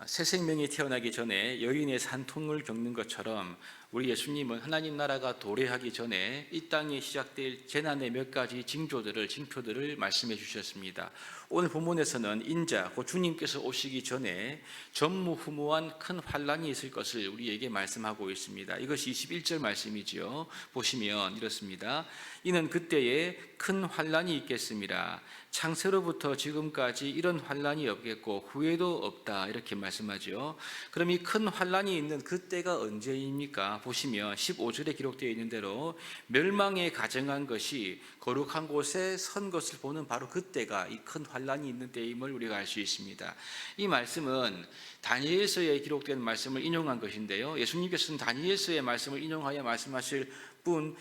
새 생명이 태어나기 전에 여인의 산통을 겪는 것처럼 우리 예수님은 하나님 나라가 도래하기 전에 이 땅에 시작될 재난의 몇 가지 징표들을 말씀해 주셨습니다. 오늘 본문에서는 인자, 곧 주님께서 오시기 전에 전무후무한 큰 환란이 있을 것을 우리에게 말씀하고 있습니다. 이것이 21절 말씀이지요. 보시면 이렇습니다. 이는 그때에 큰 환란이 있겠습니다. 창세로부터 지금까지 이런 환란이 없겠고 후에도 없다, 이렇게 말씀하죠. 그럼 이 큰 환란이 있는 그때가 언제입니까? 보시면 15절에 기록되어 있는 대로 멸망에 가정한 것이 거룩한 곳에 선 것을 보는 바로 그때가 이 큰 환란이 있는 때임을 우리가 알 수 있습니다. 이 말씀은 다니엘서에 기록된 말씀을 인용한 것인데요, 예수님께서는 다니엘서의 말씀을 인용하여 말씀하실 뿐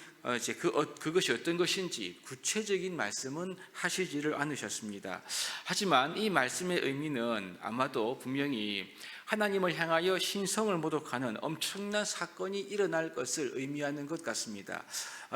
그것이 어떤 것인지 구체적인 말씀은 하시지를 않으셨습니다. 하지만 이 말씀의 의미는 아마도 분명히 하나님을 향하여 신성을 모독하는 엄청난 사건이 일어날 것을 의미하는 것 같습니다.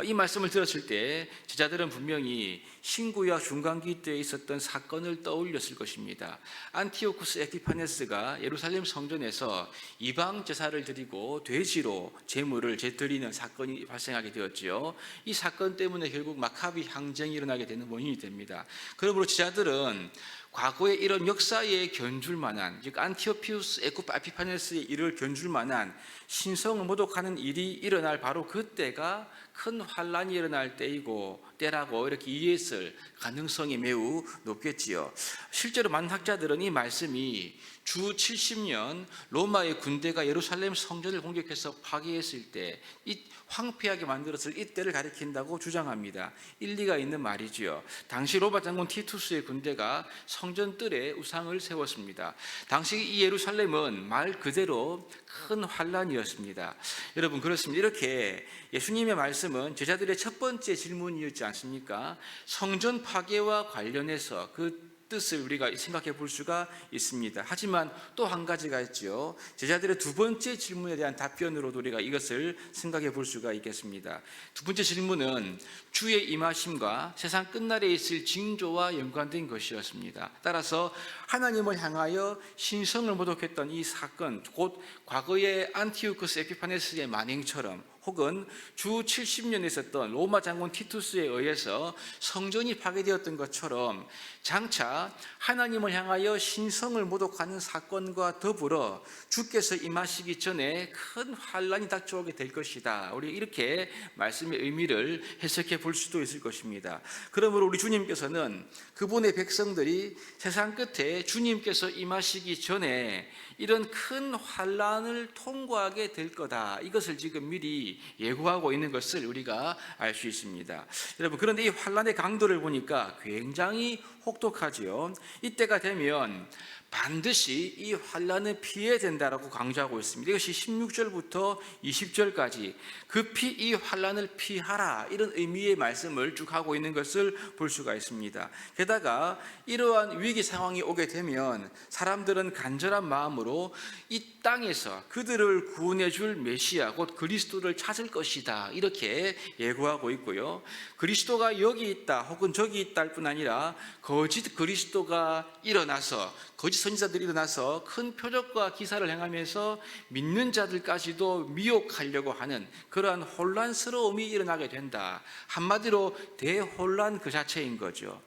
이 말씀을 들었을 때 제자들은 분명히 신구약 중간기 때에 있었던 사건을 떠올렸을 것입니다. 안티오쿠스 에피파네스가 예루살렘 성전에서 이방 제사를 드리고 돼지로 제물을 드리는 사건이 발생하게 되었지요. 이 사건 때문에 결국 마카비 항쟁이 일어나게 되는 원인이 됩니다. 그러므로 제자들은 과거에 이런 역사에 견줄 만한, 즉 안티오피우스 에피파네스의 일을 견줄 만한 신성을 모독하는 일이 일어날 바로 그때가 큰 환란이 일어날 때라고 이렇게 이해했을 가능성이 매우 높겠지요. 실제로 많은 학자들은 이 말씀이 주 70년 로마의 군대가 예루살렘 성전을 공격해서 파괴했을 때, 이 황폐하게 만들었을 이때를 가리킨다고 주장합니다. 일리가 있는 말이지요. 당시 로마 장군 티투스의 군대가 성전 뜰에 우상을 세웠습니다. 당시 이 예루살렘은 말 그대로 큰 환란이었습니다. 여러분, 그렇습니다. 이렇게 예수님의 말씀은 제자들의 첫 번째 질문이었지 않습니까? 성전 파괴와 관련해서 그 뜻을 우리가 생각해 볼 수가 있습니다. 하지만 또 한 가지가 있죠. 제자들의 두 번째 질문에 대한 답변으로도 우리가 이것을 생각해 볼 수가 있겠습니다. 두 번째 질문은 주의 임하심과 세상 끝날에 있을 징조와 연관된 것이었습니다. 따라서 하나님을 향하여 신성을 모독했던 이 사건, 곧 과거의 안티오쿠스 에피파네스의 만행처럼, 혹은 주 70년에 있었던 로마 장군 티투스에 의해서 성전이 파괴되었던 것처럼 장차 하나님을 향하여 신성을 모독하는 사건과 더불어 주께서 임하시기 전에 큰 환란이 닥쳐오게 될 것이다. 우리 이렇게 말씀의 의미를 해석해 볼 수도 있을 것입니다. 그러므로 우리 주님께서는 그분의 백성들이 세상 끝에 주님께서 임하시기 전에 이런 큰 환란을 통과하게 될 거다, 이것을 지금 미리 예고하고 있는 것을 우리가 알 수 있습니다. 여러분, 그런데 이 환란의 강도를 보니까 굉장히 혹독하지요. 이때가 되면 반드시 이 환란을 피해야 된다라고 강조하고 있습니다. 이것이 16절부터 20절까지 급히 이 환란을 피하라, 이런 의미의 말씀을 쭉 하고 있는 것을 볼 수가 있습니다. 게다가 이러한 위기 상황이 오게 되면 사람들은 간절한 마음으로 이 땅에서 그들을 구원해 줄 메시아, 곧 그리스도를 찾을 것이다, 이렇게 예고하고 있고요. 그리스도가 여기 있다 혹은 저기 있다 뿐 아니라 거짓 그리스도가 일어나서, 거짓 선지자들이 일어나서 큰 표적과 기사를 행하면서 믿는 자들까지도 미혹하려고 하는 그러한 혼란스러움이 일어나게 된다. 한마디로 대혼란 그 자체인 거죠.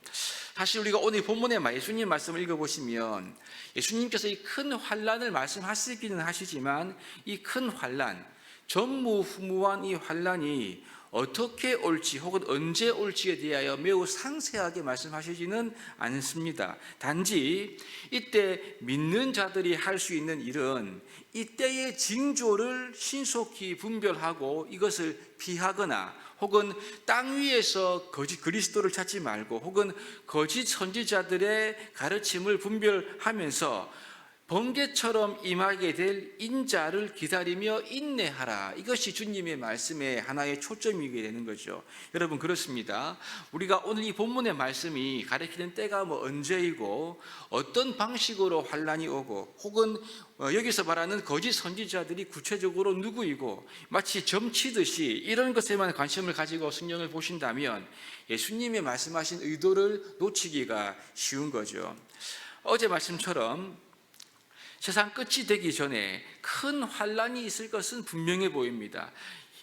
사실 우리가 오늘 본문의 예수님 말씀을 읽어보시면 예수님께서 이 큰 환란을 말씀하시기는 하시지만 이 큰 환란, 전무후무한 이 환란이 어떻게 올지 혹은 언제 올지에 대하여 매우 상세하게 말씀하시지는 않습니다. 단지 이때 믿는 자들이 할 수 있는 일은 이때의 징조를 신속히 분별하고 이것을 피하거나, 혹은 땅 위에서 거짓 그리스도를 찾지 말고, 혹은 거짓 선지자들의 가르침을 분별하면서 번개처럼 임하게 될 인자를 기다리며 인내하라. 이것이 주님의 말씀의 하나의 초점이게 되는 거죠. 여러분, 그렇습니다. 우리가 오늘 이 본문의 말씀이 가리키는 때가 언제이고 어떤 방식으로 환란이 오고, 혹은 여기서 말하는 거짓 선지자들이 구체적으로 누구이고, 마치 점치듯이 이런 것에만 관심을 가지고 성경을 보신다면 예수님의 말씀하신 의도를 놓치기가 쉬운 거죠. 어제 말씀처럼 세상 끝이 되기 전에 큰 환란이 있을 것은 분명해 보입니다.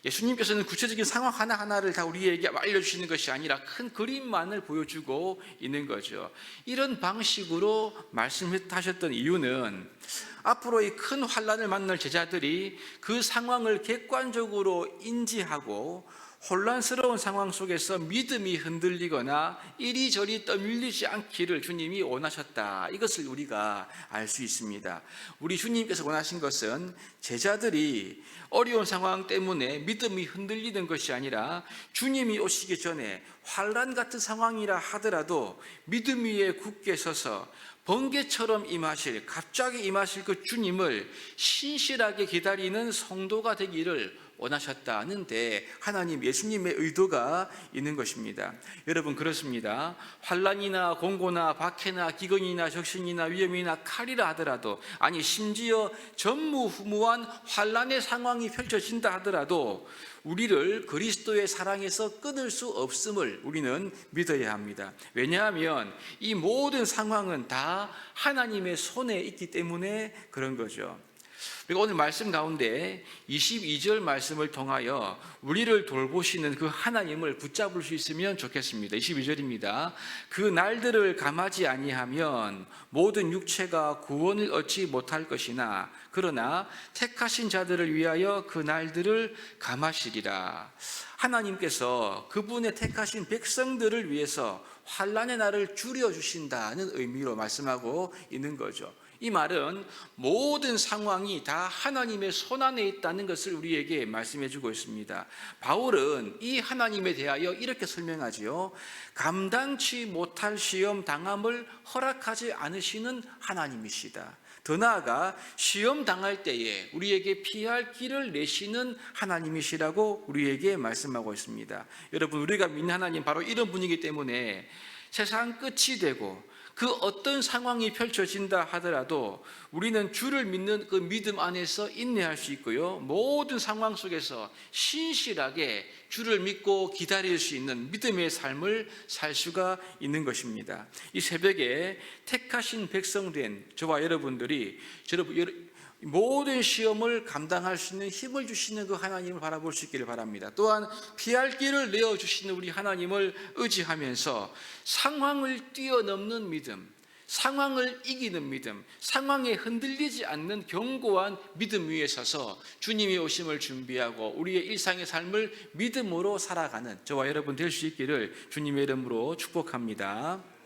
예수님께서는 구체적인 상황 하나하나를 다 우리에게 알려주시는 것이 아니라 큰 그림만을 보여주고 있는 거죠. 이런 방식으로 말씀하셨던 이유는 앞으로 이 큰 환란을 만날 제자들이 그 상황을 객관적으로 인지하고 혼란스러운 상황 속에서 믿음이 흔들리거나 이리저리 떠밀리지 않기를 주님이 원하셨다. 이것을 우리가 알 수 있습니다. 우리 주님께서 원하신 것은 제자들이 어려운 상황 때문에 믿음이 흔들리는 것이 아니라 주님이 오시기 전에 환란 같은 상황이라 하더라도 믿음 위에 굳게 서서 번개처럼 갑자기 임하실 그 주님을 신실하게 기다리는 성도가 되기를 원하셨다는데 하나님 예수님의 의도가 있는 것입니다. 여러분 그렇습니다. 환란이나 공고나 박해나 기근이나 적신이나 위험이나 칼이라 하더라도, 아니 심지어 전무후무한 환란의 상황이 펼쳐진다 하더라도 우리를 그리스도의 사랑에서 끊을 수 없음을 우리는 믿어야 합니다. 왜냐하면 이 모든 상황은 다 하나님의 손에 있기 때문에 그런 거죠. 그리고 오늘 말씀 가운데 22절 말씀을 통하여 우리를 돌보시는 그 하나님을 붙잡을 수 있으면 좋겠습니다. 22절입니다. 그 날들을 감하지 아니하면 모든 육체가 구원을 얻지 못할 것이나 그러나 택하신 자들을 위하여 그 날들을 감하시리라. 하나님께서 그분의 택하신 백성들을 위해서 환난의 날을 줄여주신다는 의미로 말씀하고 있는 거죠. 이 말은 모든 상황이 다 하나님의 손안에 있다는 것을 우리에게 말씀해 주고 있습니다. 바울은 이 하나님에 대하여 이렇게 설명하지요. 감당치 못할 시험 당함을 허락하지 않으시는 하나님이시다. 더 나아가 시험 당할 때에 우리에게 피할 길을 내시는 하나님이시라고 우리에게 말씀하고 있습니다. 여러분, 우리가 믿는 하나님 바로 이런 분이기 때문에 세상 끝이 되고 그 어떤 상황이 펼쳐진다 하더라도 우리는 주를 믿는 그 믿음 안에서 인내할 수 있고요, 모든 상황 속에서 신실하게 주를 믿고 기다릴 수 있는 믿음의 삶을 살 수가 있는 것입니다. 이 새벽에 택하신 백성된 저와 여러분들이 모든 시험을 감당할 수 있는 힘을 주시는 그 하나님을 바라볼 수 있기를 바랍니다. 또한 피할 길을 내어주시는 우리 하나님을 의지하면서 상황을 뛰어넘는 믿음, 상황을 이기는 믿음, 상황에 흔들리지 않는 견고한 믿음 위에 서서 주님이 오심을 준비하고 우리의 일상의 삶을 믿음으로 살아가는 저와 여러분 될 수 있기를 주님의 이름으로 축복합니다.